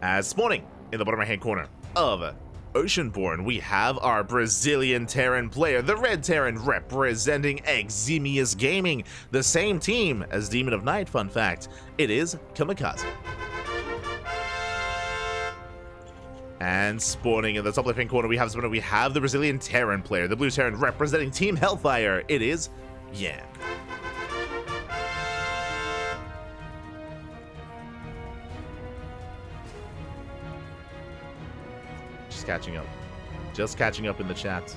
As spawning in the bottom right hand corner of Oceanborn, we have our Brazilian Terran player, the Red Terran, representing Eximius Gaming, the same team as Demon of Night. Fun fact, it is Kamikaze. And spawning in the top left hand corner, we have the Brazilian Terran player, the Blue Terran, representing Team Hellfire. It is YanXII. Just catching up in the chat.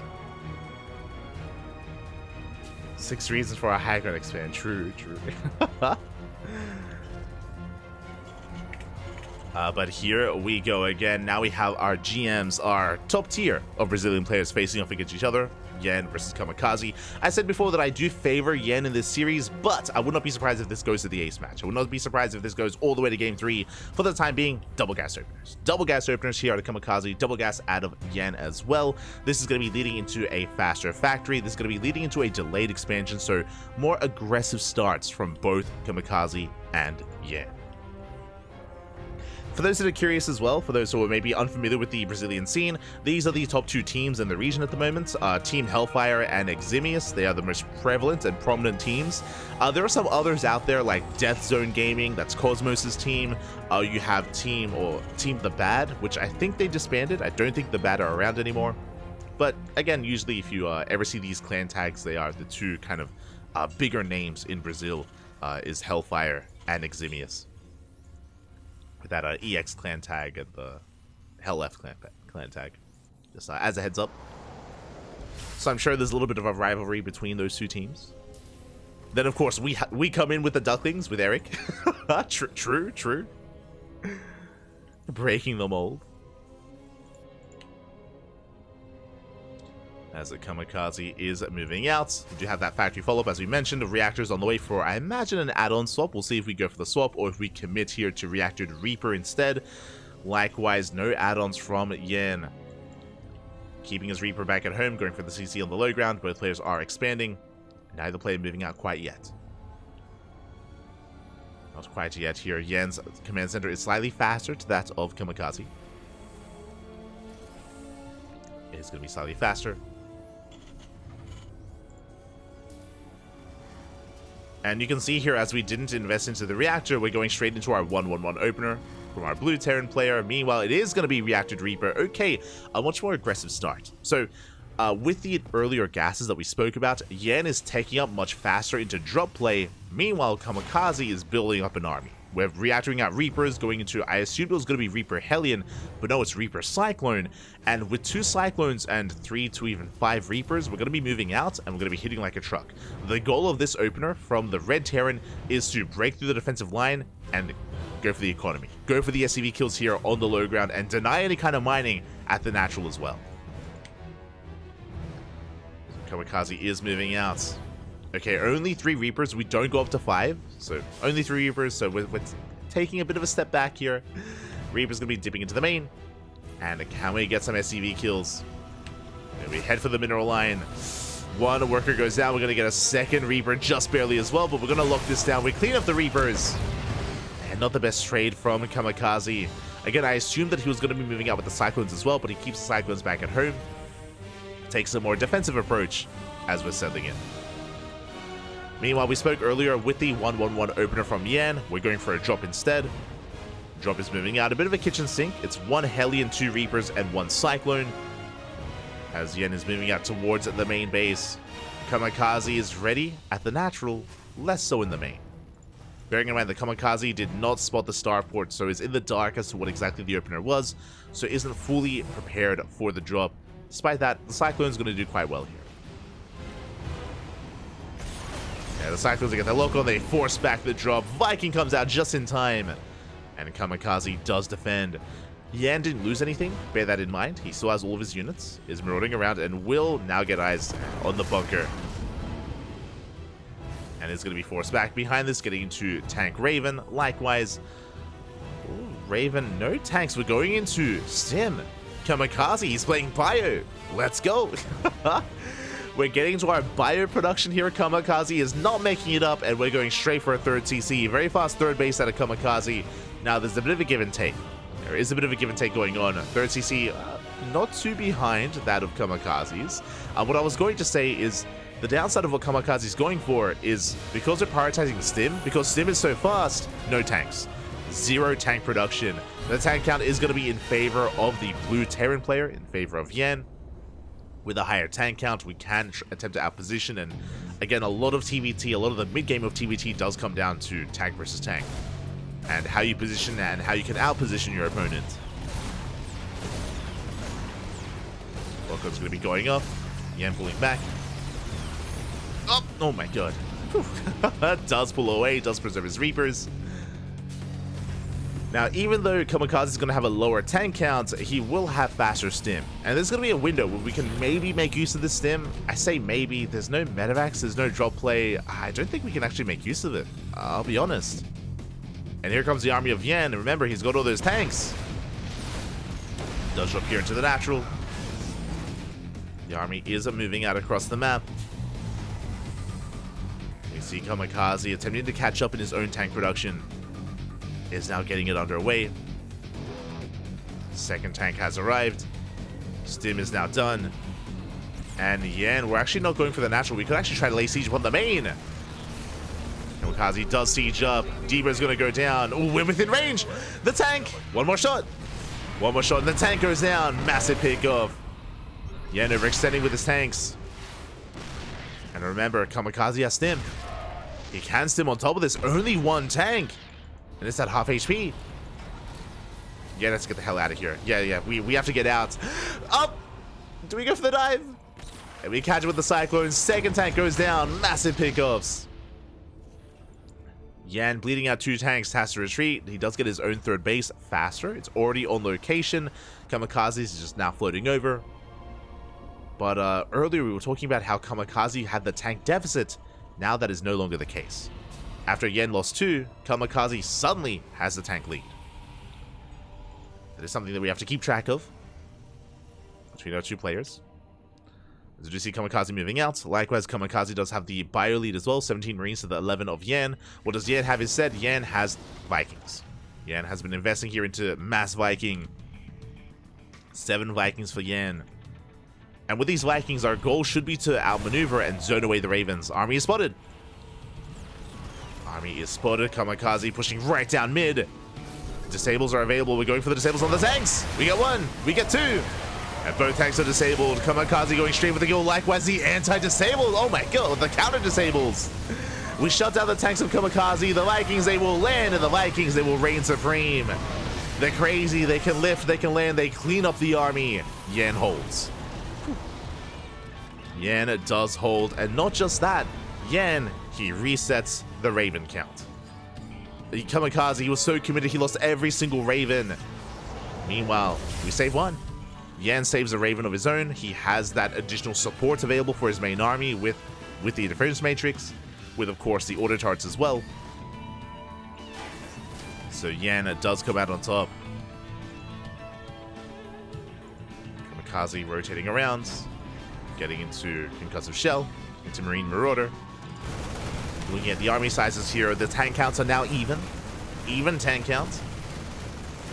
6 reasons for a high ground expand. True. But here we go again. Now we have our GMs, our top tier of Brazilian players facing off against each other. YanXII versus Kamikaze. I said before that I do favor YanXII in this series, but I would not be surprised if this goes to the ace match. I would not be surprised if this goes all the way to game 3. For the time being, double gas openers. Double gas openers here out of Kamikaze, double gas out of YanXII as well. This is going to be leading into a faster factory. This is going to be leading into a delayed expansion, so more aggressive starts from both Kamikaze and YanXII. For those that are curious as well, for those who are maybe unfamiliar with the Brazilian scene, these are the top 2 teams in the region at the moment, Team Hellfire and Eximius. They are the most prevalent and prominent teams. There are some others out there like Death Zone Gaming, that's Cosmos' team. You have Team The Bad, which I think they disbanded. I don't think The Bad are around anymore. But again, usually if you ever see these clan tags, they are the 2 kind of bigger names in Brazil, is Hellfire and Eximius. With that EX clan tag and the Hell F clan tag, just as a heads up. So I'm sure there's a little bit of a rivalry between those 2 teams. Then of course we come in with the Ducklings with Eric. True. Breaking the mold. As the Kamikaze is moving out. We do have that factory follow-up, as we mentioned. The reactor's on the way for, I imagine, an add-on swap. We'll see if we go for the swap or if we commit here to Reactored Reaper instead. Likewise, no add-ons from YanXII. Keeping his Reaper back at home, going for the CC on the low ground. Both players are expanding. Neither player moving out quite yet. Not quite yet here. YanXII's command center is slightly faster to that of Kamikaze. It's going to be slightly faster. And you can see here, as we didn't invest into the reactor, we're going straight into our 1-1-1 opener from our Blue Terran player. Meanwhile, it is going to be Reactored Reaper. Okay, a much more aggressive start. So, with the earlier gases that we spoke about, YanXII is taking up much faster into drop play. Meanwhile, Kamikaze is building up an army. We're reactoring out Reapers, going into, I assumed it was going to be Reaper Hellion, but no, it's Reaper Cyclone. And with 2 Cyclones and 3 to even 5 Reapers, we're going to be moving out, and we're going to be hitting like a truck. The goal of this opener from the Red Terran is to break through the defensive line and go for the economy. Go for the SCV kills here on the low ground, and deny any kind of mining at the natural as well. Kamikaze is moving out. Okay, only 3 Reapers. We don't go up to 5, so only 3 Reapers. So we're taking a bit of a step back here. Reaper's going to be dipping into the main. And can we get some SCV kills? And we head for the mineral line. 1 worker goes down. We're going to get a 2nd Reaper just barely as well, but we're going to lock this down. We clean up the Reapers. And not the best trade from Kamikaze. Again, I assumed that he was going to be moving out with the Cyclones as well, but he keeps the Cyclones back at home. Takes a more defensive approach as we're settling in. Meanwhile, we spoke earlier with the 1-1-1 opener from YanXII. We're going for a drop instead. Drop is moving out. A bit of a kitchen sink. It's 1 Hellion, 2 Reapers, and 1 Cyclone. As YanXII is moving out towards the main base. Kamikaze is ready at the natural, less so in the main. Bearing in mind that Kamikaze did not spot the starport, so is in the dark as to what exactly the opener was, so isn't fully prepared for the drop. Despite that, the Cyclone is going to do quite well here. Yeah, the Cyclones get their local, they force back the drop. Viking comes out just in time. And Kamikaze does defend. YanXII didn't lose anything, bear that in mind. He still has all of his units, is marauding around, and will now get eyes on the bunker. And is going to be forced back behind this, getting into tank Raven. Likewise, ooh, Raven, no tanks. We're going into Sim. Kamikaze, he's playing Bio. Let's go. We're getting to our bio production here. Kamikaze is not making it up, and we're going straight for a 3rd CC. Very fast 3rd base out of Kamikaze. Now, there's a bit of a give and take. There is a bit of a give and take going on. Third CC, not too behind that of Kamikaze's. What I was going to say is the downside of what Kamikaze is going for is because they're prioritizing Stim, because Stim is so fast, no tanks. 0 tank production. The tank count is going to be in favor of the blue Terran player, in favor of Yan. With a higher tank count, we can attempt to outposition, and again, a lot of TvT, a lot of the mid-game of TvT does come down to tank versus tank, and how you position and how you can outposition your opponent. Welcome's going to be going up. Yan pulling back. Oh my god. Does pull away, does preserve his Reapers. Now, even though Kamikaze is going to have a lower tank count, he will have faster stim. And there's going to be a window where we can maybe make use of the stim. I say maybe. There's no medevacs, there's no drop play. I don't think we can actually make use of it. I'll be honest. And here comes the army of Yan. And remember, he's got all those tanks. Does drop here into the natural. The army is moving out across the map. We see Kamikaze attempting to catch up in his own tank production. Is now getting it underway. Second tank has arrived. Stim is now done. And Yan, we're actually not going for the natural. We could actually try to lay siege upon the main. Kamikaze does siege up. Deeper's going to go down. Oh, we're within range. The tank. One more shot. One more shot and the tank goes down. Massive pick off. Yan overextending with his tanks. And remember, Kamikaze has stim. He can stim on top of this. Only one tank. And it's at half HP. Yeah, let's get the hell out of here. Yeah, we have to get out. Up! Do we go for the dive? And we catch it with the Cyclone. Second tank goes down. Massive pickoffs. Yan bleeding out 2 tanks, has to retreat. He does get his own third base faster. It's already on location. Kamikaze is just now floating over. But earlier we were talking about how Kamikaze had the tank deficit. Now that is no longer the case. After Yan lost 2, Kamikaze suddenly has the tank lead. That is something that we have to keep track of between our 2 players. As you do see Kamikaze moving out. Likewise, Kamikaze does have the bio lead as well, 17 Marines to the 11 of Yan. What does Yan have instead? Yan has Vikings. Yan has been investing here into mass Viking. 7 Vikings for Yan. And with these Vikings, our goal should be to outmaneuver and zone away the Ravens. Army is spotted. Army is spotted. Kamikaze pushing right down mid. Disables are available. We're going for the disables on the tanks. We get 1. We get 2. And both tanks are disabled. Kamikaze going straight with the kill. Likewise, the anti-disabled. Oh my god, the counter-disables. We shut down the tanks of Kamikaze. The Vikings, they will land. And the Vikings, they will reign supreme. They're crazy. They can lift. They can land. They clean up the army. Yan holds. Yan does hold. And not just that. Yan, he resets the Raven count. The Kamikaze, he was so committed, he lost every single Raven. Meanwhile, we save 1. Yan saves a Raven of his own. He has that additional support available for his main army with the Interference Matrix, with, of course, the Auto Turrets as well. So Yan does come out on top. Kamikaze rotating around, getting into Concussive Shell, into Marine Marauder. Looking at the army sizes here, the tank counts are now even. Even tank count.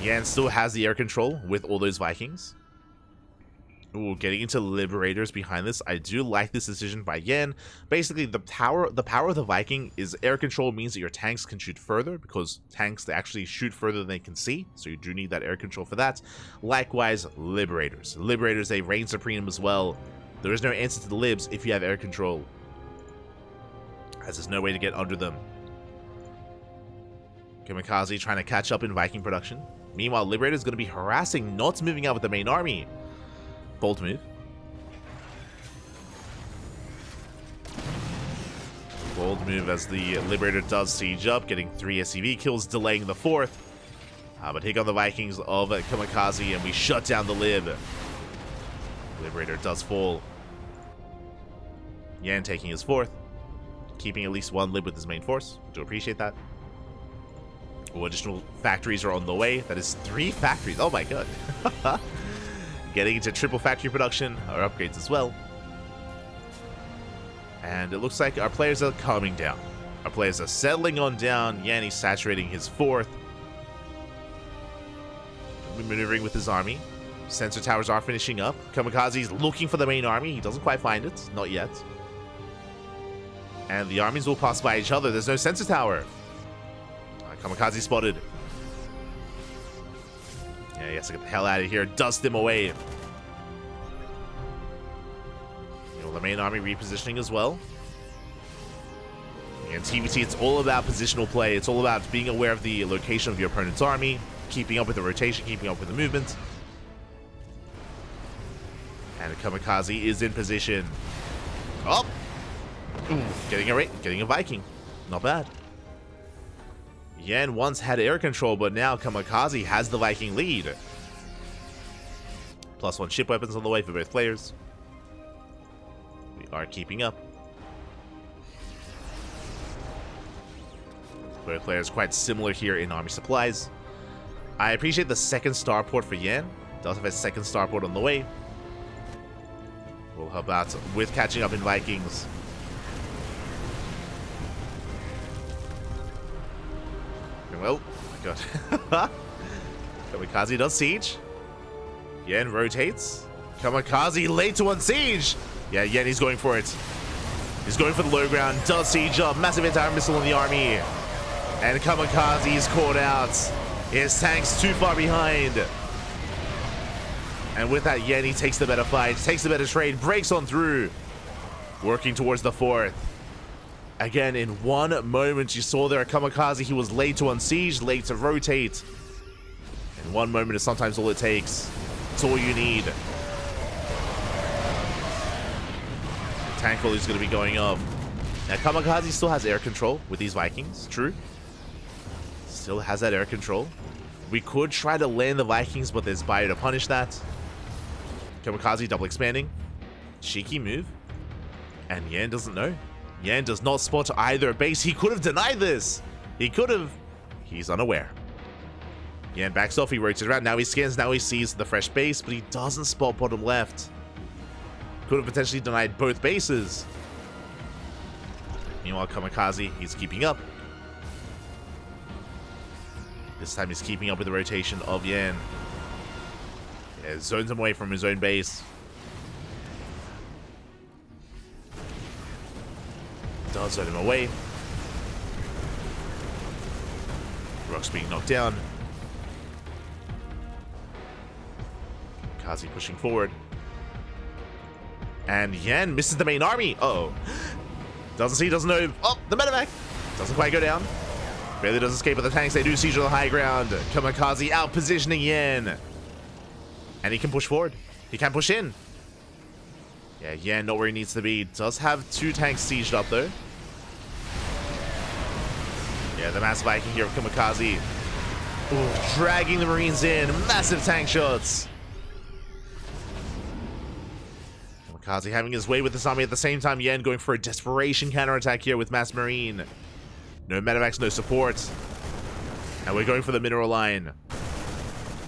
Yan still has the air control with all those Vikings. Ooh, getting into Liberators behind this. I do like this decision by Yan. Basically, the power of the Viking is air control means that your tanks can shoot further, because tanks, they actually shoot further than they can see. So you do need that air control for that. Likewise, Liberators. Liberators, they reign supreme as well. There is no answer to the Libs if you have air control, as there's no way to get under them. Kamikaze trying to catch up in Viking production. Meanwhile, Liberator is going to be harassing, not moving out with the main army. Bold move. Bold move as the Liberator does siege up, getting 3 SCV kills, delaying the 4th. But here come the Vikings of Kamikaze, and we shut down the Lib. Liberator does fall. Yan taking his 4th. Keeping at least 1 Lib with his main force. Do appreciate that. Oh, additional factories are on the way. That is 3 factories. Oh my god. Getting into triple factory production, or upgrades as well. And it looks like our players are calming down. Our players are settling on down. Yanni saturating his 4th. maneuvering with his army. Sensor towers are finishing up. Kamikaze's looking for the main army. He doesn't quite find it. Not yet. And the armies will pass by each other. There's no sensor tower. Kamikaze spotted. Yeah, he has to get the hell out of here. Dust him away. You know, the main army repositioning as well. And TvT, it's all about positional play. It's all about being aware of the location of your opponent's army, keeping up with the rotation, keeping up with the movement. And Kamikaze is in position. Oh! Getting a Viking. Not bad. Yan once had air control, but now Kamikaze has the Viking lead. +1 ship weapons on the way for both players. We are keeping up. Both players quite similar here in army supplies. I appreciate the second starport for Yan. Does have a second starport on the way. Will help out with catching up in Vikings. Well, oh my god. Kamikaze does siege. Yan rotates. Kamikaze late to unsiege. Yeah, Yan, he's going for it. He's going for the low ground. Does siege up. Massive anti-missile in the army. And Kamikaze is caught out. His tank's too far behind. And with that, Yan, he takes the better fight, takes the better trade, breaks on through. Working towards the 4th. Again, in one moment, you saw there Kamikaze, he was late to unsiege, late to rotate. And one moment is sometimes all it takes. It's all you need. The tank volley is going to be going up. Now, Kamikaze still has air control with these Vikings, true. Still has that air control. We could try to land the Vikings, but there's Bio to punish that. Kamikaze double expanding. Cheeky move. And Yan doesn't know. Yan does not spot either base. He could have denied this. He could have. He's unaware. Yan backs off. He rotates around. Now he scans. Now he sees the fresh base, but he doesn't spot bottom left. Could have potentially denied both bases. Meanwhile, Kamikaze, he's keeping up. This time he's keeping up with the rotation of Yan. Yeah, zones him away from his own base. Does zone him away. Rock's being knocked down. Kazi pushing forward. And Yan misses the main army. Uh-oh. Doesn't see, doesn't know. Oh, the medevac. Doesn't quite go down. Barely does escape with the tanks. They do siege on the high ground. Kamikaze out positioning Yan. And he can push forward. He can push in. Yeah, Yan not where he needs to be. Does have 2 tanks sieged up though. Yeah, the mass Viking here of Kamikaze. Ooh, dragging the Marines in. Massive tank shots. Kamikaze having his way with this army at the same time. Yan going for a desperation counterattack here with mass Marine. No medevacs, no support. And we're going for the mineral line.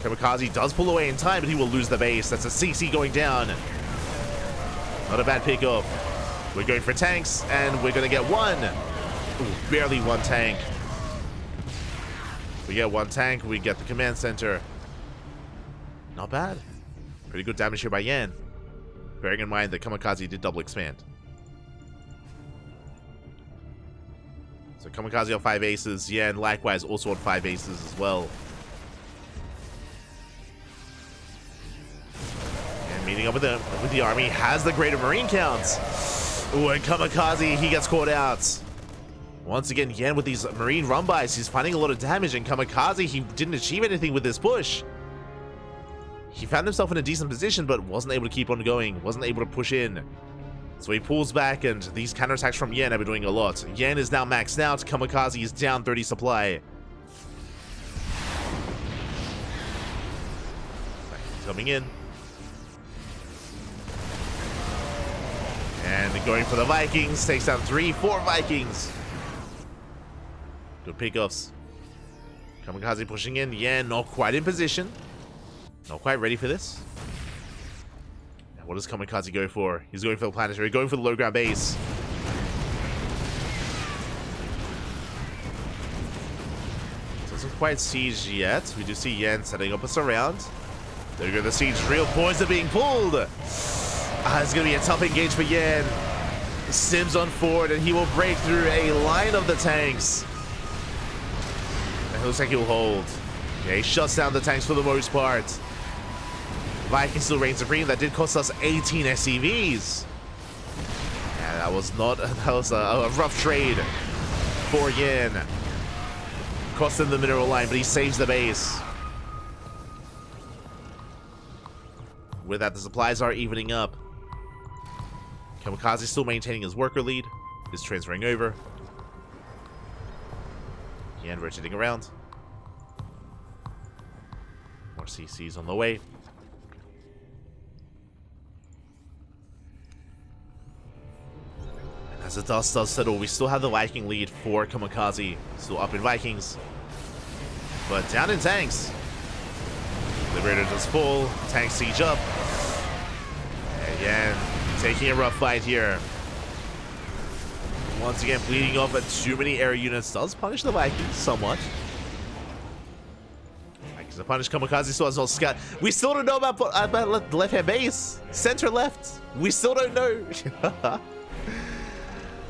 Kamikaze does pull away in time, but he will lose the base. That's a CC going down. Not a bad pickup. We're going for tanks, and we're going to get 1. Ooh, barely 1 tank. We get 1 tank, we get the command center. Not bad. Pretty good damage here by Yan. Bearing in mind that Kamikaze did double expand. So Kamikaze on 5 aces, Yan likewise also on 5 aces as well. And meeting up with the army, has the greater Marine counts. Ooh, and Kamikaze, he gets caught out. Once again, Yan with these Marine run-bys, he's finding a lot of damage, and Kamikaze, he didn't achieve anything with this push. He found himself in a decent position, but wasn't able to keep on going, wasn't able to push in. So he pulls back, and these counterattacks from Yan have been doing a lot. Yan is now maxed out. Kamikaze is down 30 supply. Coming in. And going for the Vikings. Takes down 3-4 Vikings. Good pickoffs. Kamikaze pushing in. Yan not quite in position. Not quite ready for this. What does Kamikaze go for? He's going for the planetary, going for the low ground base. So Hasn't quite sieged yet. We do see Yan setting up a surround. There go the siege. Real points are being pulled. It's going to be a tough engage for Yan. Sims on forward, and he will break through a line of the tanks. And it looks like he'll hold. Yeah, he shuts down the tanks for the most part. Vikings still reign supreme. That did cost us 18 SCVs. Yeah, that was a rough trade for Yan. Cost him the mineral line, but he saves the base. With that, the supplies are evening up. Kamikaze still maintaining his worker lead. Is transferring over. Yan rotating around. More CCs on the way. And as the dust does settle, we still have the Viking lead for Kamikaze. Still up in Vikings. But down in tanks. Liberator does full. Tank siege up. And Yan taking a rough fight here. Once again, bleeding off at too many air units does punish the Vikings somewhat. Vikings to punish. Kamikaze still has no scout. We still don't know about the left-hand base. Center left. We still don't know.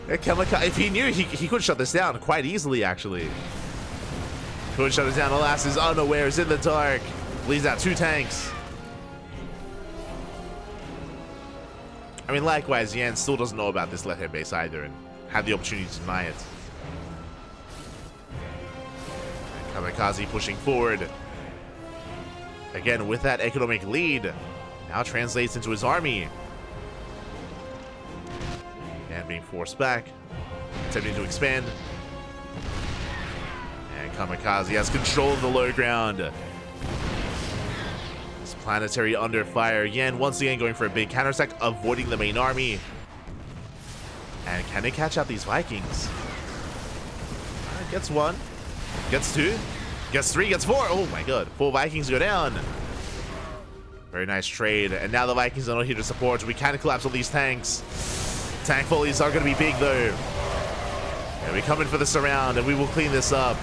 Kamikaze, if he knew, he could shut this down quite easily, actually. Could shut it down. Alas, is unaware. Is in the dark. Bleeds out 2 tanks. I mean, likewise, Yan still doesn't know about this left-hand base either and had the opportunity to deny it. And Kamikaze pushing forward. Again, with that economic lead, now translates into his army. And being forced back, attempting to expand. And Kamikaze has control of the low ground. Planetary under fire. Yan once again going for a big counterattack, avoiding the main army. And can they catch out these Vikings? Gets 1. Gets 2. Gets 3. Gets 4. Oh my god. 4 Vikings go down. Very nice trade. And now the Vikings are not here to support. We can collapse all these tanks. Tank volleys are going to be big though. And we come in for the surround and we will clean this up.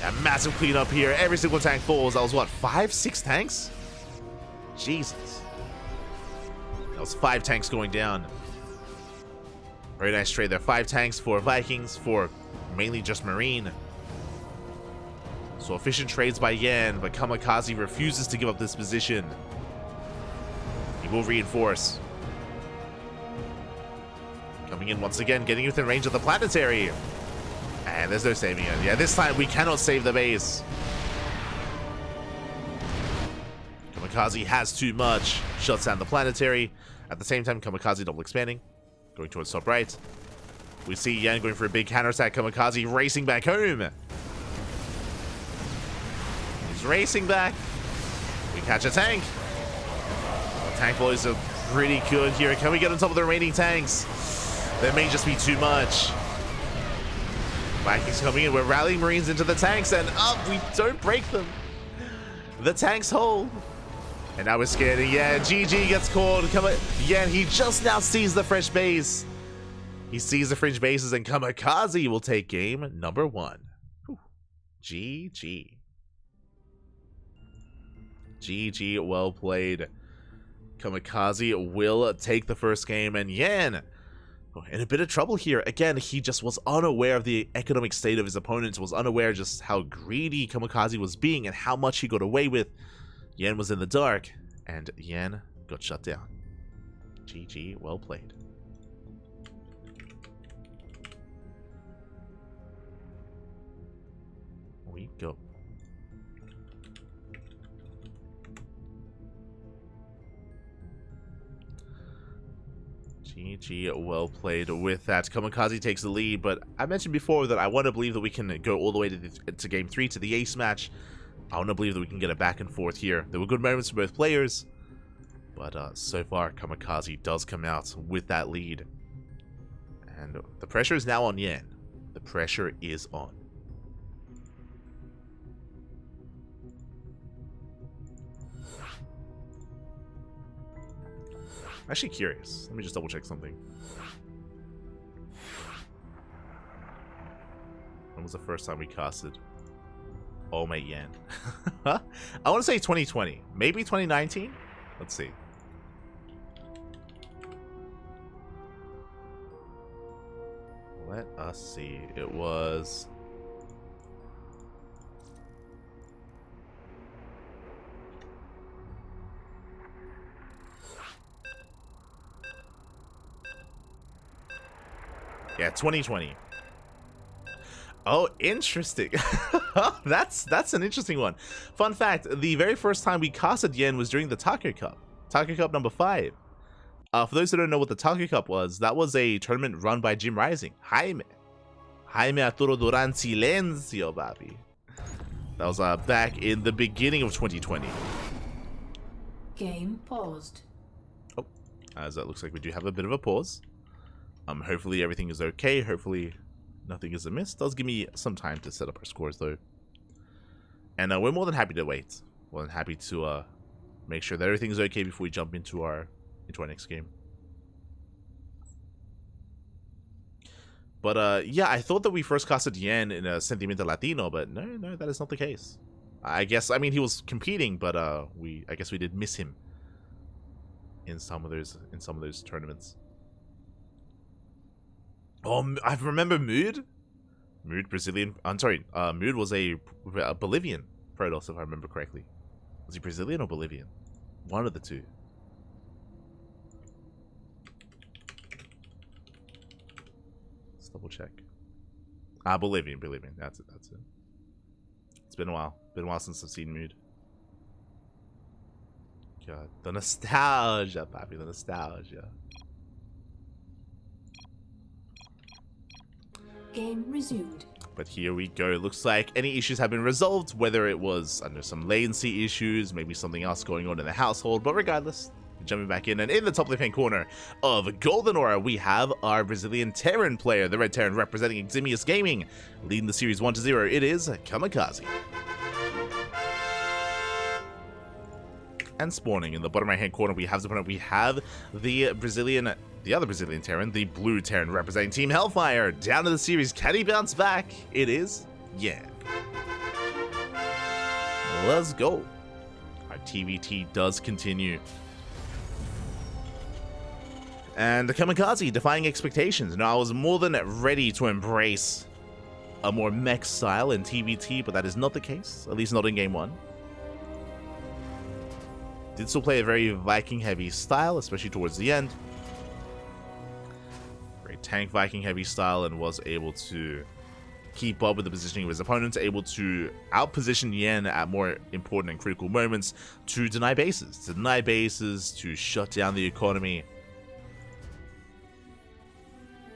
A massive cleanup here. Every single tank falls. That was what? 5, 6 tanks? Jesus. That was 5 tanks going down. Very nice trade there. 5 tanks for Vikings, for mainly just Marine. So efficient trades by Yan, but Kamikaze refuses to give up this position. He will reinforce. Coming in once again, getting within range of the planetary. And there's no saving it. Yeah, this time we cannot save the base. Kamikaze has too much. Shuts down the planetary. At the same time, Kamikaze double expanding. Going towards top right. We see Yan going for a big counterattack. Kamikaze racing back home. He's racing back. We catch a tank. The tank boys are pretty good here. Can we get on top of the remaining tanks? There may just be too much. Vikings coming in. We're rallying Marines into the tanks, and we don't break them. The tanks hold. And now we're scared. Yeah, GG gets called. Yeah, he just now sees the fresh base. He sees the fringe bases, and Kamikaze will take game number 1. Whew. GG. GG, well played. Kamikaze will take the first game, and Yan in a bit of trouble here. Again, he just was unaware of the economic state of his opponents, was unaware just how greedy Kamikaze was being and how much he got away with. Yan was in the dark, and Yan got shut down. GG, well played. We go. GG, well played. With that, Kamikaze takes the lead, but I mentioned before that I want to believe that we can go all the way to game 3, to the ace match. I want to believe that we can get a back and forth here. There were good moments for both players, but so far, Kamikaze does come out with that lead. And the pressure is now on Yan. The pressure is on. I'm actually curious. Let me just double check something. When was the first time we casted? Oh my yen. I want to say 2020. Maybe 2019? Let's see. Let us see. It was... Yeah, 2020. Oh, interesting. That's an interesting one. Fun fact, the very first time we casted yen was during the Taco Cup. Taco Cup number 5. For those who don't know what the Taco Cup was, that was a tournament run by Jim Rising. Jaime Arturo Duran Silencio, baby. That was back in the beginning of 2020. Game paused. Oh, as it looks like we do have a bit of a pause. Hopefully everything is okay. Hopefully nothing is amiss. Does give me some time to set up our scores though. And we're more than happy to wait. More than happy to make sure that everything is okay before we jump into our next game. But yeah, I thought that we first casted yen in a Sentimiento Latino, but no, that is not the case. I mean he was competing, but I guess we did miss him in some of those tournaments. Oh, I remember Mood Brazilian. I'm sorry, Mood was a Bolivian Protoss, if I remember correctly. Was he Brazilian or Bolivian? One of the two. Let's double check. Bolivian. That's it. It's been a while. Been a while since I've seen Mood. God, the nostalgia, papi, the nostalgia. Game resumed. But here we go. Looks like any issues have been resolved, whether it was under some latency issues, maybe something else going on in the household, but regardless, jumping back in, and in the top left-hand corner of Golden Aura, we have our Brazilian Terran player, the Red Terran representing Eximius Gaming, leading the series 1-0. It is Kamikaze. And spawning in the bottom right-hand corner, we have the other Brazilian Terran, the Blue Terran representing Team Hellfire. Down to the series, can he bounce back? It is Yan. Let's go. Our TvT does continue. And the Kamikaze defying expectations. Now, I was more than ready to embrace a more mech style in TvT, but that is not the case, at least not in Game 1. Did still play a very Viking heavy style, especially towards the end. Very tank Viking heavy style, and was able to keep up with the positioning of his opponents, able to outposition Yen at more important and critical moments, to deny bases, to shut down the economy,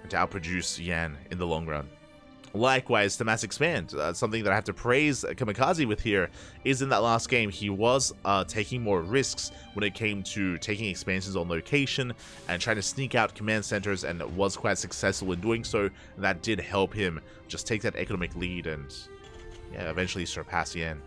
and to outproduce Yen in the long run. Likewise, to mass expand, something that I have to praise Kamikaze with here is in that last game, he was taking more risks when it came to taking expansions on location and trying to sneak out command centers, and was quite successful in doing so. And that did help him just take that economic lead and, yeah, eventually surpass Yen.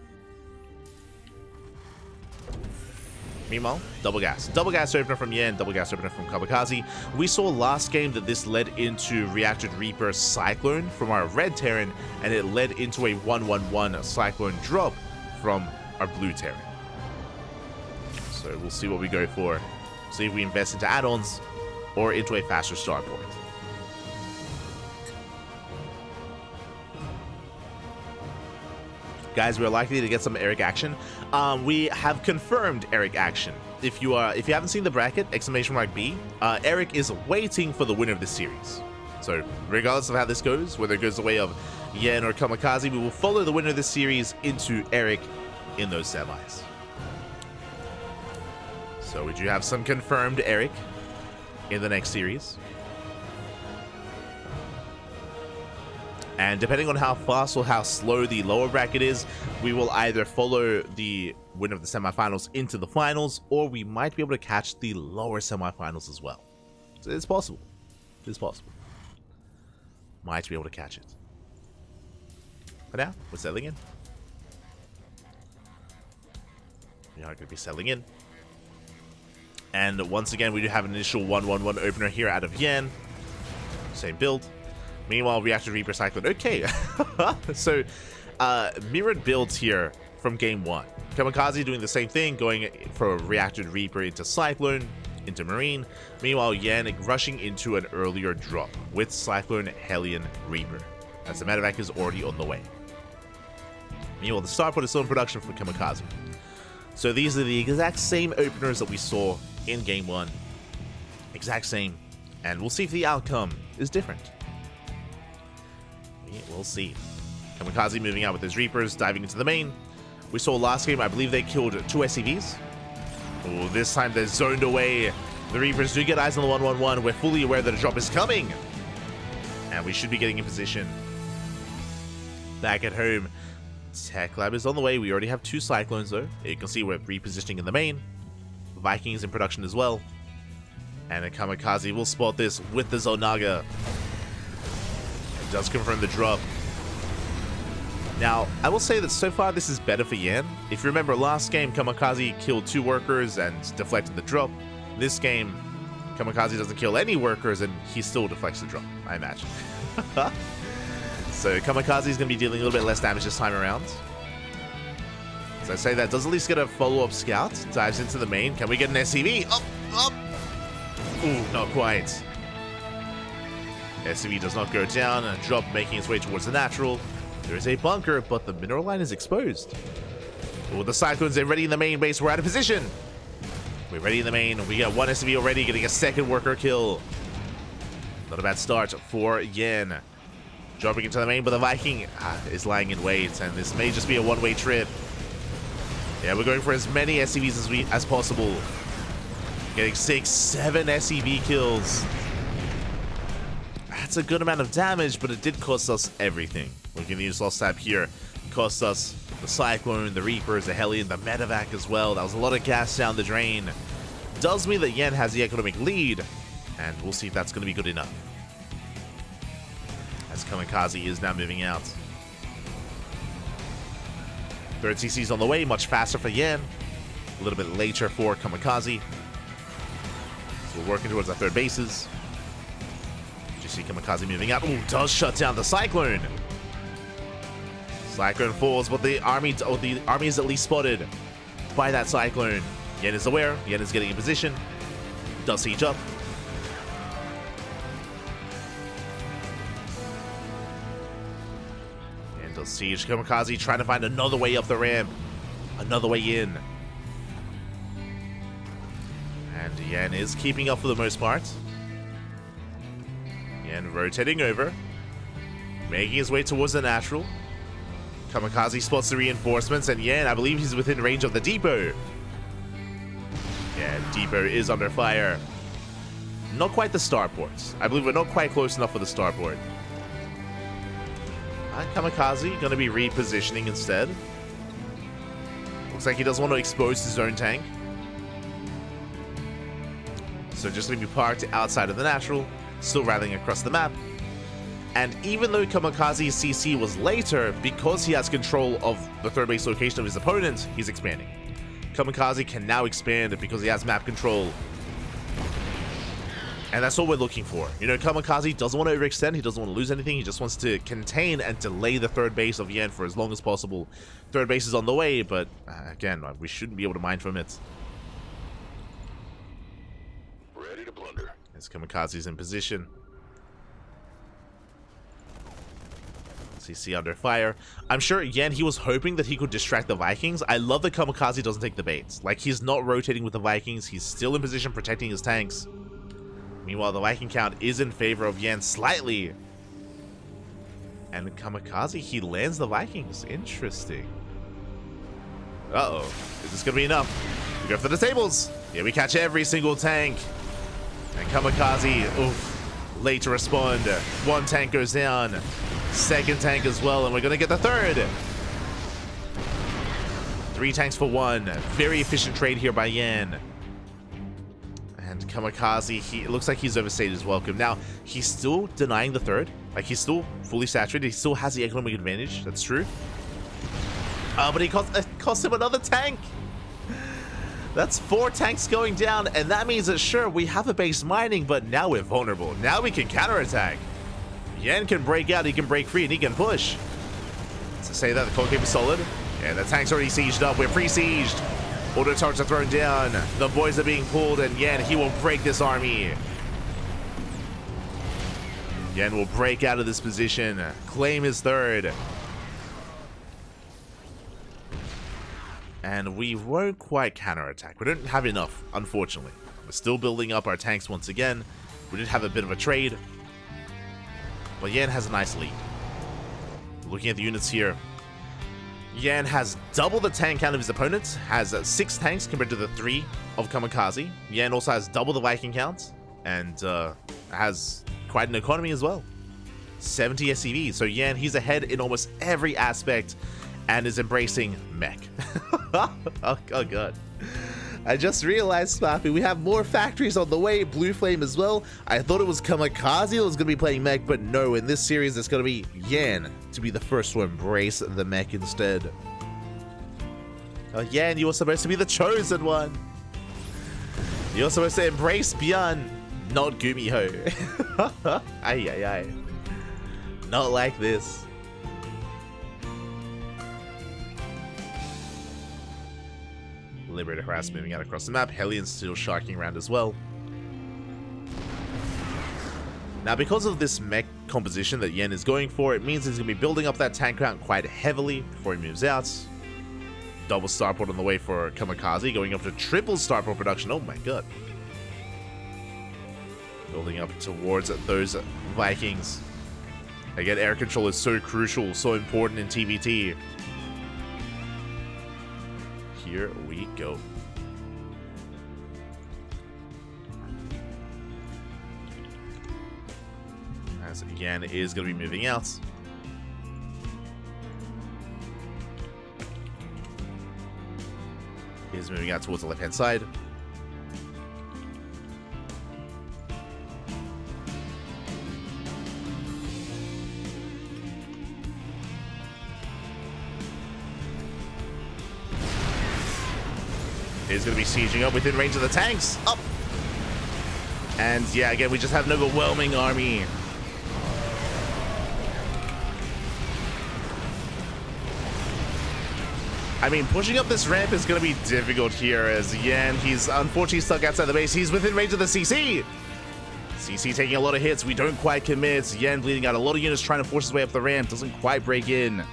Meanwhile, double gas opener from Yen, double gas opener from Kamikaze. We saw last game that this led into Reacted Reaper Cyclone from our Red Terran, and it led into a 1-1-1 Cyclone drop from our Blue Terran. So we'll see what we go for. See if we invest into add-ons or into a faster start point. Guys, we're likely to get some Eric action. We have confirmed Eric action. If you haven't seen the bracket, !B, Eric is waiting for the winner of this series. So regardless of how this goes, whether it goes the way of Yen or Kamikaze, we will follow the winner of this series into Eric in those semis. So we do have some confirmed Eric in the next series. And depending on how fast or how slow the lower bracket is, we will either follow the winner of the semifinals into the finals, or we might be able to catch the lower semifinals as well. So it's possible. It's possible. Might be able to catch it. For now, we're settling in. We are going to be settling in. And once again, we do have an initial 1-1-1 opener here out of Yen. Same build. Meanwhile, Reacted Reaper Cyclone. Okay. So, mirrored builds here from game 1. Kamikaze doing the same thing, going for a reacted Reaper into Cyclone, into Marine. Meanwhile, Yan rushing into an earlier drop with Cyclone, Hellion, Reaper, as the medevac is already on the way. Meanwhile, the starport is still in production for Kamikaze. So these are the exact same openers that we saw in game 1. Exact same. And we'll see if the outcome is different. We'll see. Kamikaze moving out with his Reapers, diving into the main. We saw last game, I believe they killed 2 SCVs. Oh, this time they're zoned away. The Reapers do get eyes on the 111. We're fully aware that a drop is coming. And we should be getting in position. Back at home, Tech Lab is on the way. We already have 2 Cyclones though. You can see we're repositioning in the main. Vikings in production as well. And the Kamikaze will spot this with the Zonaga. It does confirm the drop. Now, I will say that so far this is better for Yan. If you remember last game, Kamikaze killed 2 workers and deflected the drop. This game, Kamikaze doesn't kill any workers and he still deflects the drop, I imagine. So Kamikaze is going to be dealing a little bit less damage this time around. As I say, that does at least get a follow-up scout. Dives into the main. Can we get an SCV? Up, up! Ooh, not quite. SCV does not go down. A drop making its way towards the natural. There is a bunker, but the mineral line is exposed. Oh, the Cyclones are ready in the main base. We're out of position. We're ready in the main. We got 1 SCV already, getting a 2nd worker kill. Not a bad start for Yan. Dropping into the main, but the Viking is lying in wait, and this may just be a one-way trip. Yeah, we're going for as many SCVs as possible. Getting 6, 7 SCV kills. That's a good amount of damage, but it did cost us everything. We can use Lost Tab here. It cost us the Cyclone, the Reapers, the Hellion, the medevac as well. That was a lot of gas down the drain. Does mean that Yan has the economic lead, and we'll see if that's going to be good enough. As Kamikaze is now moving out. 3rd CC's on the way, much faster for Yan. A little bit later for Kamikaze. So we're working towards our 3rd bases. You see Kamikaze moving out. Ooh, does shut down the Cyclone. Cyclone falls, but the army is at least spotted by that Cyclone. Yan is aware. Yan is getting in position. Does siege up. And does siege. Kamikaze trying to find another way up the ramp. Another way in. And Yan is keeping up for the most part. Yan rotating over. Making his way towards the natural. Kamikaze spots the reinforcements, and Yan, I believe he's within range of the depot. Yeah, depot is under fire. Not quite the starports. I believe we're not quite close enough for the starport. Kamikaze going to be repositioning instead. Looks like he doesn't want to expose his own tank. So just going to be parked outside of the natural, still rallying across the map. And even though Kamikaze's CC was later, because he has control of the 3rd base location of his opponent, he's expanding. Kamikaze can now expand because he has map control. And that's what we're looking for. You know, Kamikaze doesn't want to overextend, he doesn't want to lose anything, he just wants to contain and delay the 3rd base of Yan for as long as possible. 3rd base is on the way, but again, we shouldn't be able to mine from it. Ready to plunder. As Kamikaze's in position. CC under fire. I'm sure, Yan, he was hoping that he could distract the Vikings. I love that Kamikaze doesn't take the bait. Like, he's not rotating with the Vikings. He's still in position protecting his tanks. Meanwhile, the Viking count is in favor of Yan slightly. And Kamikaze, he lands the Vikings. Interesting. Uh-oh. Is this going to be enough? We go for the tables. Yeah, we catch every single tank. And Kamikaze, oof. Late to respond. 1 tank goes down. 2nd tank as well, and we're gonna get the 3rd. 3 tanks for 1. Very efficient trade here by Yan. And Kamikaze, it looks like he's overstayed his welcome. Now, he's still denying the 3rd. Like, he's still fully saturated. He still has the economic advantage. That's true. But it cost him another tank. That's 4 tanks going down, and that means that, sure, we have a base mining, but now we're vulnerable. Now we can counterattack. Yan can break out, he can break free, and he can push. So say that the cold cape is solid. And the tank's already sieged up. We're pre-sieged. Auto turrets are thrown down. The boys are being pulled, and Yan, he will break this army. Yan will break out of this position, claim his third. And we won't quite counterattack. We don't have enough, unfortunately. We're still building up our tanks once again. We did have a bit of a trade. But Yan has a nice lead. Looking at the units here, Yan has double the tank count of his opponents, has 6 tanks compared to the 3 of Kamikaze. Yan also has double the Viking count, and has quite an economy as well. 70 SCV, so Yan, he's ahead in almost every aspect, and is embracing mech. oh god. I just realized, Spaffy, we have more factories on the way, Blue Flame as well. I thought it was Kamikaze that was going to be playing mech, but no, in this series it's going to be Yan to be the first to embrace the mech instead. Oh, Yan, you were supposed to be the chosen one. You're supposed to embrace Bjorn, not Gumiho. Ay, ay, ay. Not like this. Liberator Harass moving out across the map. Hellions still sharking around as well. Now, because of this mech composition that Yan is going for, it means he's going to be building up that tank count quite heavily before he moves out. Double starport on the way for Kamikaze, going up to triple starport production. Oh my god. Building up towards those Vikings. Again, air control is so crucial, so important in TvT. Here we go. As Yan is going to be moving out. He's moving out towards the left-hand side. Is going to be sieging up within range of the tanks. Up! And yeah, again, we just have an overwhelming army. I mean, pushing up this ramp is going to be difficult here as Yan, he's unfortunately stuck outside the base. He's within range of the CC. CC taking a lot of hits. We don't quite commit. Yan bleeding out. A lot of units trying to force his way up the ramp. Doesn't quite break in.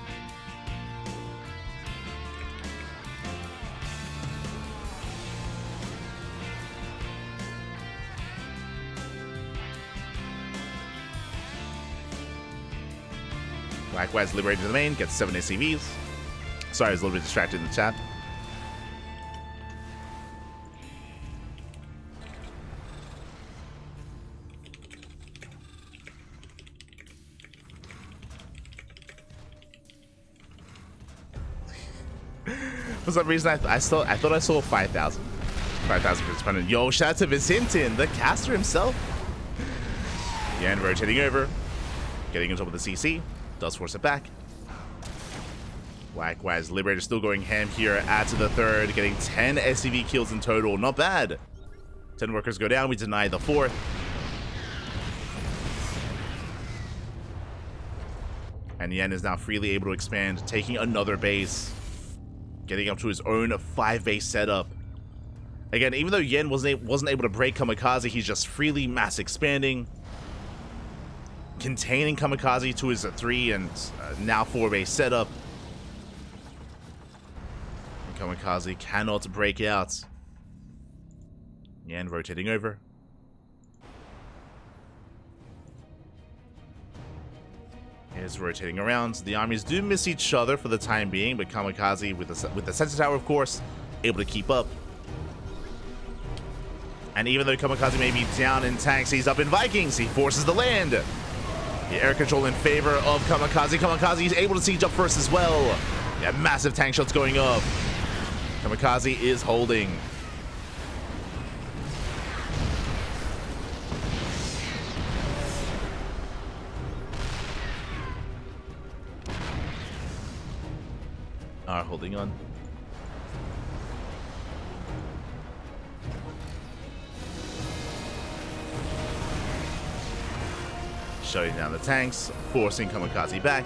Likewise, liberated the main, gets 7 SCVs. Sorry, I was a little bit distracted in the chat. For some reason, I thought I saw 5,000. 5,000 for this opponent. Yo, shout out to Vicintin, the caster himself. Yan rotating over, getting on top of the CC. Does force it back. Likewise, Liberator still going ham here. Add to the third, getting 10 SCV kills in total. Not bad. 10 workers go down. We deny the fourth. And Yan is now freely able to expand, taking another base. Getting up to his own 5-base setup. Again, even though Yan wasn't able to break Kamikaze, he's just freely mass expanding. Containing Kamikaze to his 3 and now 4-base setup. And Kamikaze cannot break out. Yan rotating over. Is rotating around. The armies do miss each other for the time being, but Kamikaze with the sensor tower, of course, able to keep up. And even though Kamikaze may be down in tanks, he's up in Vikings. He forces the land. The air control in favor of Kamikaze. Kamikaze is able to siege up first as well. Yeah, massive tank shots going up. Kamikaze is holding. Are holding on. Shutting down the tanks, forcing Kamikaze back.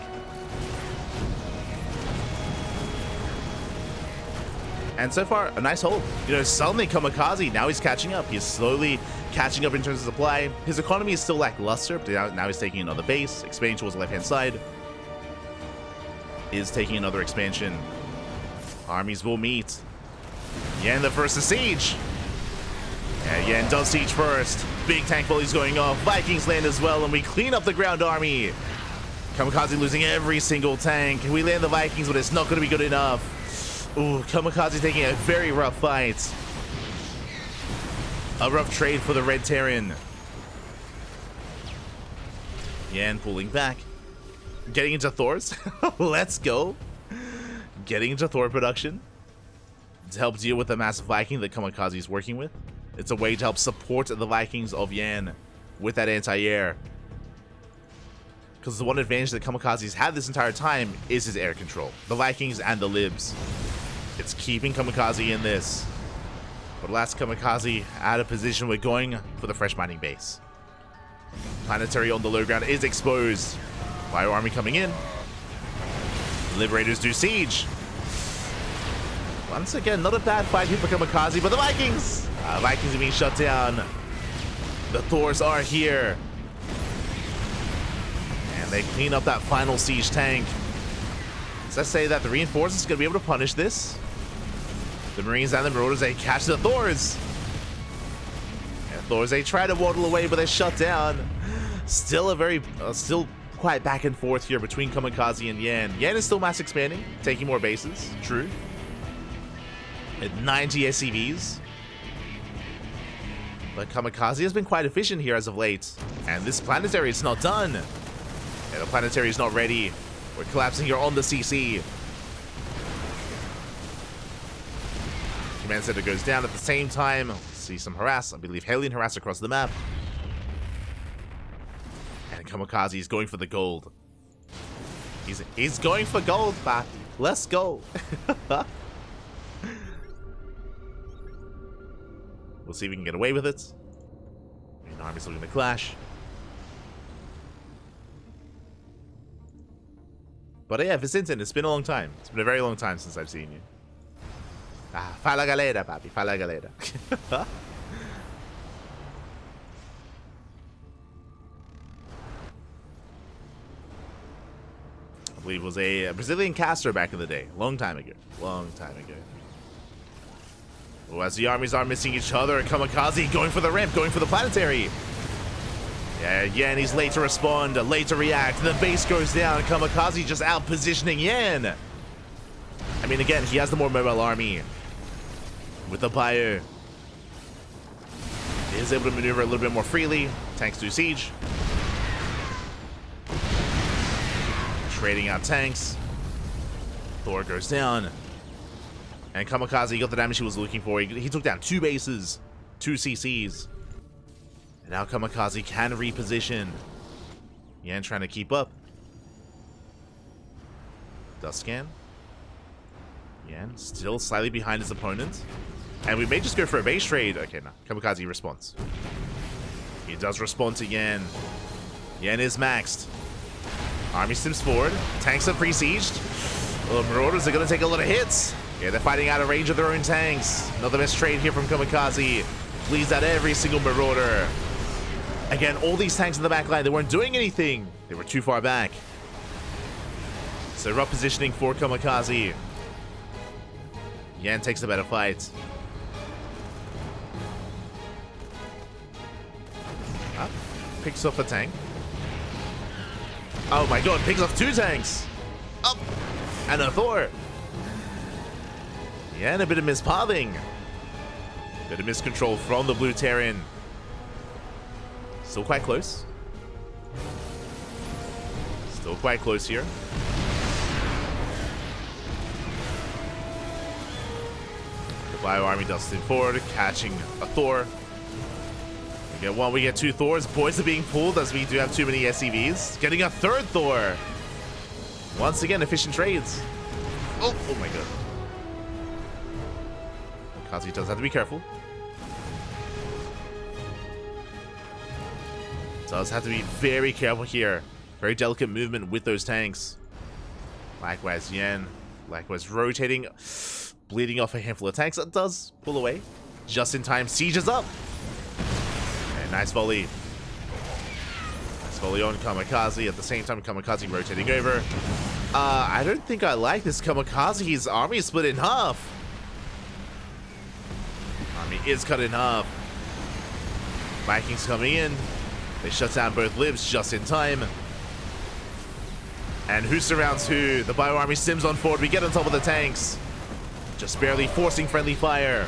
And so far, a nice hold. You know, suddenly Kamikaze, now he's catching up. He's slowly catching up in terms of supply. His economy is still lackluster, but now he's taking another base, expanding towards the left-hand side. Is taking another expansion. Armies will meet. Yan the first to siege. Yeah, Yan does siege first. Big tank volleys going off. Vikings land as well, and we clean up the ground army. Kamikaze losing every single tank. We land the Vikings, but it's not going to be good enough. Ooh, Kamikaze taking a very rough fight. A rough trade for the Red Terran. Yan pulling back. Getting into Thors. Let's go. Getting into Thor production. To help deal with the massive Viking that Kamikaze is working with. It's a way to help support the Vikings of Yan with that anti-air. Because the one advantage that Kamikaze's had this entire time is his air control. The Vikings and the Libs. It's keeping Kamikaze in this. But last Kamikaze out of position, we're going for the fresh mining base. Planetary on the low ground is exposed. Bio army coming in. Liberators do siege. Once again, not a bad fight here for Kamikaze, but the Vikings! Vikings are being shut down. The Thors are here. And they clean up that final siege tank. Does that say that the reinforcements are going to be able to punish this? The Marines and the Marauders, they catch the Thors. And Thors, they try to waddle away, but they're shut down. Still a very, still quite back and forth here between Kamikaze and Yan. Yan is still mass expanding, taking more bases, true. At 90 SCVs. But Kamikaze has been quite efficient here as of late. And this planetary is not done. And the planetary is not ready. We're collapsing here on the CC. Command center goes down at the same time. See some harass. I believe Hellion harass across the map. And Kamikaze is going for the gold. He's going for gold, Papi. Let's go. We'll see if we can get away with it. Main army's looking to clash. But yeah, Vicentin, it's been a long time. It's been a very long time since I've seen you. Fala galera, papi. Fala galera. I believe it was a Brazilian caster back in the day. Long time ago. Long time ago. Oh, as the armies are missing each other, Kamikaze going for the ramp, going for the planetary. Yeah, Yan, he's late to respond, late to react. The base goes down. Kamikaze just out positioning Yan. I mean, again, he has the more mobile army. With the Bio, he is able to maneuver a little bit more freely. Tanks do siege. Trading out tanks. Thor goes down. And Kamikaze got the damage he was looking for. He took down 2 bases, 2 CCs. And now Kamikaze can reposition. Yan trying to keep up. Dust scan. Yan still slightly behind his opponent. And we may just go for a base trade. Okay, no. Kamikaze responds. He does respond to Yan. Yan is maxed. Army steps forward. Tanks are pre-sieged. The Marauders are going to take a lot of hits. Yeah, they're fighting out of range of their own tanks. Not the best trade here from Kamikaze. Bleeds out every single Marauder. Again, all these tanks in the back line, they weren't doing anything. They were too far back. So rough positioning for Kamikaze. Yan takes the better fight. Picks off a tank. Oh my god, picks off 2 tanks. Up. And a Thor. Yeah, and a bit of mispathing. Bit of miscontrol from the Blue Terran. Still quite close. Still quite close here. The Bio Army dusting forward, catching a Thor. We get 1, we get 2 Thors. Boys are being pulled as we do have too many SCVs. Getting a 3rd Thor. Once again, efficient trades. Oh my god. Kazi does have to be careful. Does have to be very careful here. Very delicate movement with those tanks. Likewise, Yan. Likewise, rotating. bleeding off a handful of tanks. It does pull away. Just in time, siege is up. And nice volley. Nice volley on Kamikaze. At the same time, Kamikaze rotating over. I don't think I like this. Kamikaze's army is split in half. Army is cut in half. Vikings coming in. They shut down both libs just in time. And who surrounds who? The Bio Army sims on forward. We get on top of the tanks. Just barely forcing friendly fire.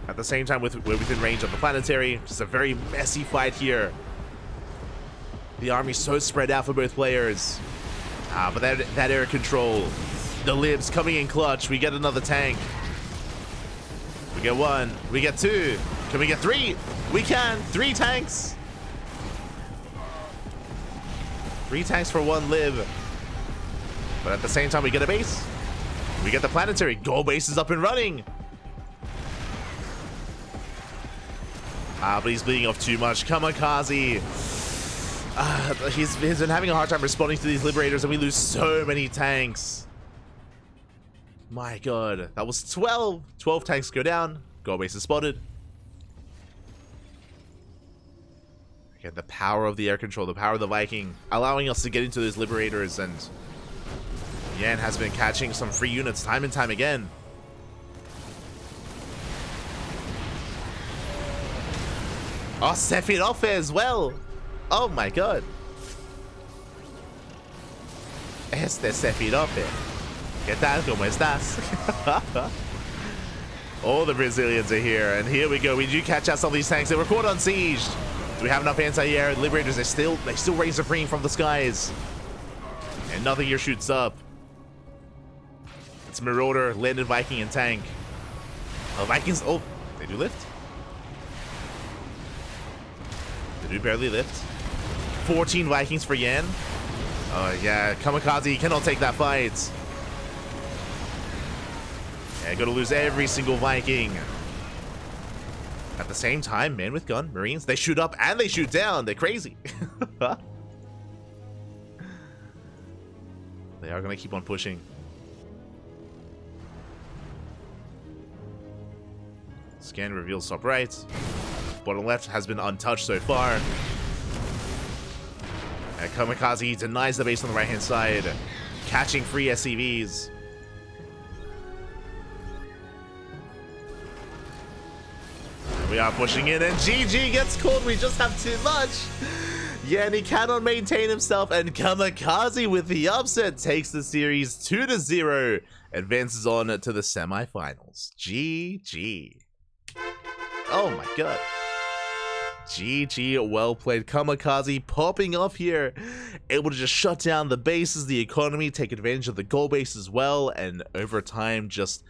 At the same time, we're within range of the planetary. Just a very messy fight here. The army's so spread out for both players. But that air control. The libs coming in clutch. We get another tank. We get one. We get two. Can we get three? We can. 3 tanks. 3 tanks for 1 lib. But at the same time, we get a base. We get the planetary. Goal base is up and running. But he's bleeding off too much. Kamikaze. He's been having a hard time responding to these liberators, and we lose so many tanks. My god. That was 12. 12 tanks go down. Goal base is spotted. Again, the power of the air control, the power of the Viking, allowing us to get into those liberators, and Yan has been catching some free units time and time again. Oh, Sephiroth as well. Oh my god. Este Sephiroth. ¿Qué tal? ¿Cómo estás? All the Brazilians are here, and here we go. We do catch out some of these tanks. They were caught on siege. Do we have enough anti-air? The liberators, they still reign supreme from the skies. And nothing here shoots up. It's Marauder, landed Viking, and tank. Oh, Vikings, oh, they do lift. They do barely lift. 14 Vikings for Yan. Oh yeah, Kamikaze cannot take that fight. Yeah, gonna lose every single Viking. At the same time, man with gun, Marines, they shoot up and they shoot down. They're crazy. They are gonna keep on pushing. Scan reveals top right. Bottom left has been untouched so far. And Kamikaze denies the base on the right hand side, catching free SCVs. We are pushing in, and GG gets called. We just have too much. Yeah, and he cannot maintain himself, and Kamikaze with the upset takes the series 2-0, advances on to the semifinals. GG. Oh my god. GG, well played. Kamikaze popping off here, able to just shut down the bases, the economy, take advantage of the goal base as well, and over time just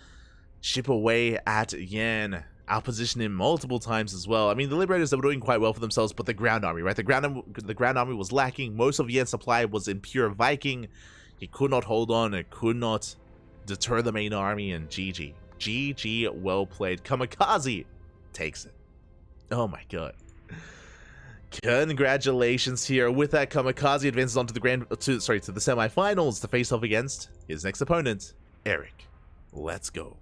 chip away at Yan. Outposition him multiple times as well. I mean, the Liberators, they were doing quite well for themselves, but the ground army, right? The ground army was lacking. Most of Yan's supply was in pure Viking. He could not hold on. It could not deter the main army, and GG. GG, well played. Kamikaze takes it. Oh my god. Congratulations here. With that, Kamikaze advances on to the semifinals to face off against his next opponent, Eric. Let's go.